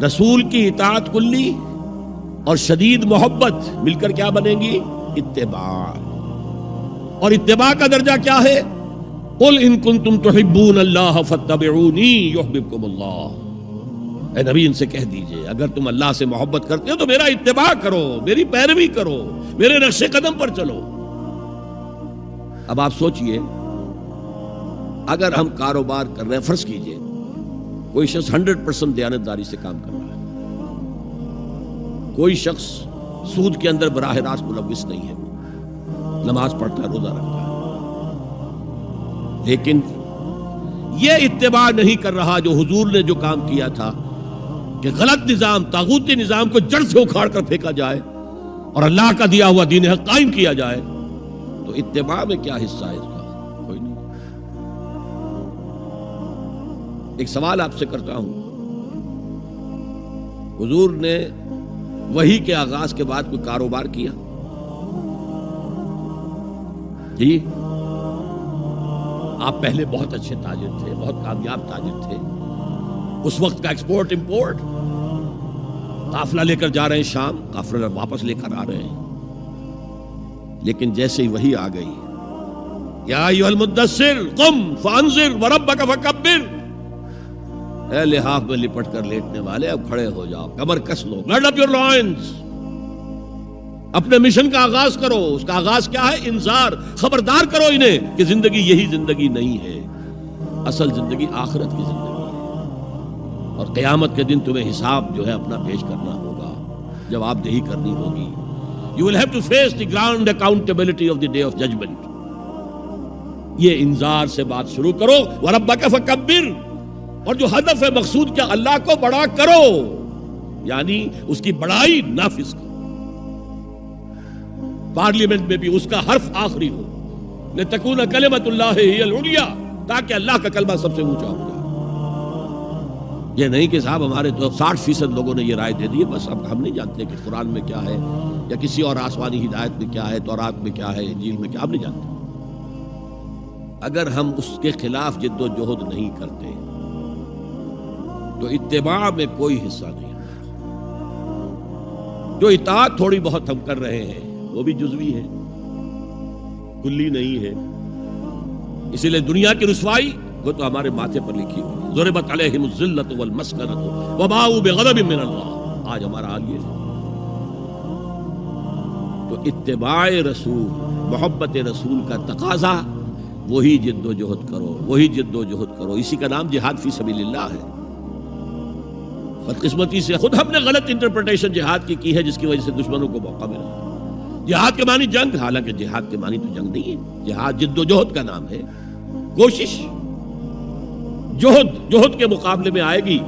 رسول کی اطاعت کلی اور شدید محبت مل کر کیا بنیں گی؟ اتباع. اور اتباع کا درجہ کیا ہے؟ قل ان کنتم تحبون اللہ فاتبعونی یحببکم اللہ. اے نبی ان سے کہہ دیجئے اگر تم اللہ سے محبت کرتے ہو تو میرا اتباع کرو، میری پیروی کرو، میرے نقش قدم پر چلو. اب آپ سوچئے اگر ہم کاروبار کر رہے ہیں، فرض کیجئے کوئی شخص 100% دیانتداری سے کام کر رہا ہے، کوئی شخص سود کے اندر براہ راست ملوث نہیں ہے، نماز پڑھتا ہے، روزہ رکھتا ہے، لیکن یہ اتباع نہیں کر رہا جو حضور نے جو کام کیا تھا کہ غلط نظام، طاغوتی نظام کو جڑ سے اکھاڑ کر پھینکا جائے اور اللہ کا دیا ہوا دین حق قائم کیا جائے، تو اتباع میں کیا حصہ ہے اس کا؟ کوئی نہیں. ایک سوال آپ سے کرتا ہوں، حضور نے وحی کے آغاز کے بعد کوئی کاروبار کیا؟ جی آپ پہلے بہت اچھے تاجر تھے، بہت کامیاب تاجر تھے، اس وقت کا ایکسپورٹ امپورٹ، قافلہ لے کر جا رہے ہیں شام، قافلہ واپس لے کر آ رہے ہیں، لیکن جیسے ہی وحی آ گئی، یا ایھا المدثر قم فانذر وربک فکبر، اے لحاف میں لپٹ کر لیٹنے والے اب کھڑے ہو جاؤ، کمر کس لو، گرڈ اپ یور لائنز، اپنے مشن کا آغاز کرو. اس کا آغاز کیا ہے؟ انذار، خبردار کرو انہیں کہ زندگی یہی زندگی نہیں ہے، اصل زندگی آخرت کی زندگی ہے، اور قیامت کے دن تمہیں حساب جو ہے اپنا پیش کرنا ہوگا، جواب دہی کرنی ہوگی. You will have to face the grand accountability of the day of judgment. یہ انذار سے بات شروع کرو. وَرَبَّكَ فَكَبِّرْ، اور جو ہدف ہے مقصود کیا؟ اللہ کو بڑا کرو، یعنی اس کی بڑائی نافذ کرو. پارلیمنٹ میں بھی اس کا حرف آخری ہو، لِتَكُونَ كَلِمَةُ اللَّهِ هِيَ الْعُلْيَا، تاکہ اللہ کا کلمہ سب سے اونچا ہو جائے. یہ نہیں کہ صاحب ہمارے تو 60% لوگوں نے یہ رائے دے دی، بس اب ہم نہیں جانتے کہ قرآن میں کیا ہے یا کسی اور آسمانی ہدایت میں کیا ہے، تورات میں کیا ہے، انجیل میں کیا، ہم نہیں جانتے. اگر ہم اس کے خلاف جد و جہد نہیں کرتے تو اتباع میں کوئی حصہ نہیں. جو اطاعت تھوڑی بہت ہم کر رہے ہیں وہ بھی جزوی ہے، کلی نہیں ہے. اسی لیے دنیا کی رسوائی وہ تو ہمارے ماتھے پر لکھی ہوئی، ضربت علیہم الذلۃ والمسکنۃ وباؤوا بغضب من اللہ. آج ہمارا حال یہ ہے. تو اتباع رسول، محبت رسول کا تقاضا وہی جد و جہد کرو، وہی جد و جہد کرو. اسی کا نام جہاد فی سبیل اللہ ہے. بدقسمتی سے خود ہم نے غلط انٹرپریٹیشن جہاد کی ہے، جس کی وجہ سے دشمنوں کو موقع ملا. جہاد کے معنی جنگ، حالانکہ جہاد کے معنی تو جنگ نہیں ہے. جہاد جد و جہد کا نام ہے، کوشش. جہد کے مقابلے میں آئے گی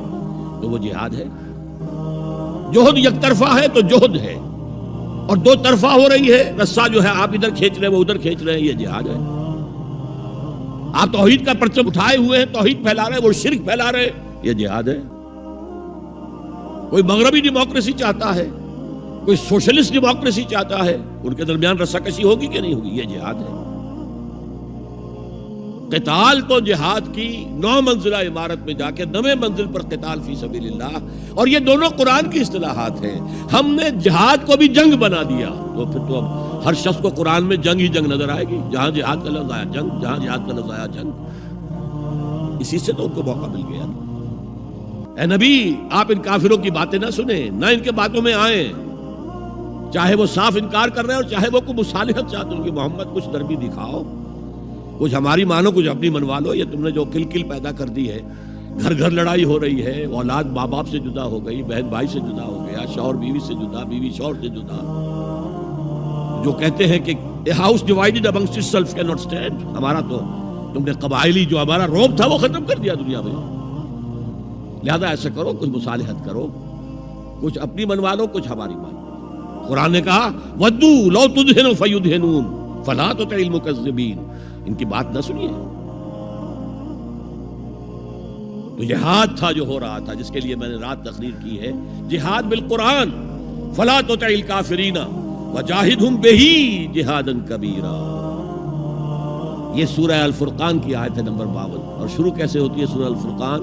تو وہ جہاد ہے. جہد یک طرفہ ہے تو جہد ہے، اور دو طرفہ ہو رہی ہے، رسہ جو ہے آپ ادھر کھینچ رہے ہیں وہ ادھر کھینچ رہے ہیں، یہ جہاد ہے. آپ توحید کا پرچم اٹھائے ہوئے ہیں، توحید پھیلا رہے ہیں، وہ شرک پھیلا رہے ہیں، یہ جہاد ہے. کوئی مغربی ڈیموکریسی چاہتا ہے، کوئی سوشلسٹ ڈیموکریسی چاہتا ہے، ان کے درمیان رسہ کشی ہوگی کہ نہیں ہوگی؟ یہ جہاد ہے. قتال تو جہاد کی 9 منزلہ عمارت میں جا کے 9ویں منزل پر قتال فی سبیل اللہ، اور یہ دونوں قرآن کی اصطلاحات ہیں. ہم نے جہاد کو بھی جنگ بنا دیا، تو پھر تو اب ہر شخص کو قرآن میں جنگ ہی جنگ نظر آئے گی. جہاں جہاد کا لفظ آیا جنگ، جہاں جہاد کا لفظ آیا جنگ. اسی سے تو ان کو موقع مل گیا. اے نبی آپ ان کافروں کی باتیں نہ سنیں، نہ ان کے باتوں میں آئیں، چاہے وہ صاف انکار کر رہے ہیں اور چاہے وہ کوئی مصالحت چاہتے ہیں کہ محمد کچھ نرمی دکھاؤ، کچھ ہماری مانو، کچھ اپنی منوا لو. یہ تم نے جو کل پیدا کر دی ہے، گھر گھر لڑائی ہو رہی ہے، اولاد ماں باپ سے جدا ہو گئی، بہن بھائی سے جدا ہو گیا، شوہر بیوی سے جدا، بیوی شوہر سے جدا. جو کہتے ہیں کہ a house divided amongst itself cannot stand. ہمارا تو تم نے قبائلی جو ہمارا روب تھا وہ ختم کر دیا دنیا میں. لہذا ایسا کرو، کچھ مصالحت کرو، کچھ اپنی منوا لو، کچھ ہماری مانو. قرآن نے کہا وَدُّوا لَوْ تُدْهِنُ فَيُدْهِنُونَ فَلَا تُطِعِ الْمُكَذِّبِينَ. ان کی بات نہ سنیے. تو جہاد تھا جو ہو رہا تھا، جس کے لیے میں نے رات تقریر کی ہے، جہاد بالقرآن. فَلَا تُطِعِ الْكَافِرِينَ وَجَاهِدْهُمْ بِهِ جِهَادًا كَبِيرًا. یہ سورہ الفرقان کی آیت ہے نمبر 52. اور شروع کیسے ہوتی ہے سورہ الفرقان؟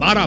12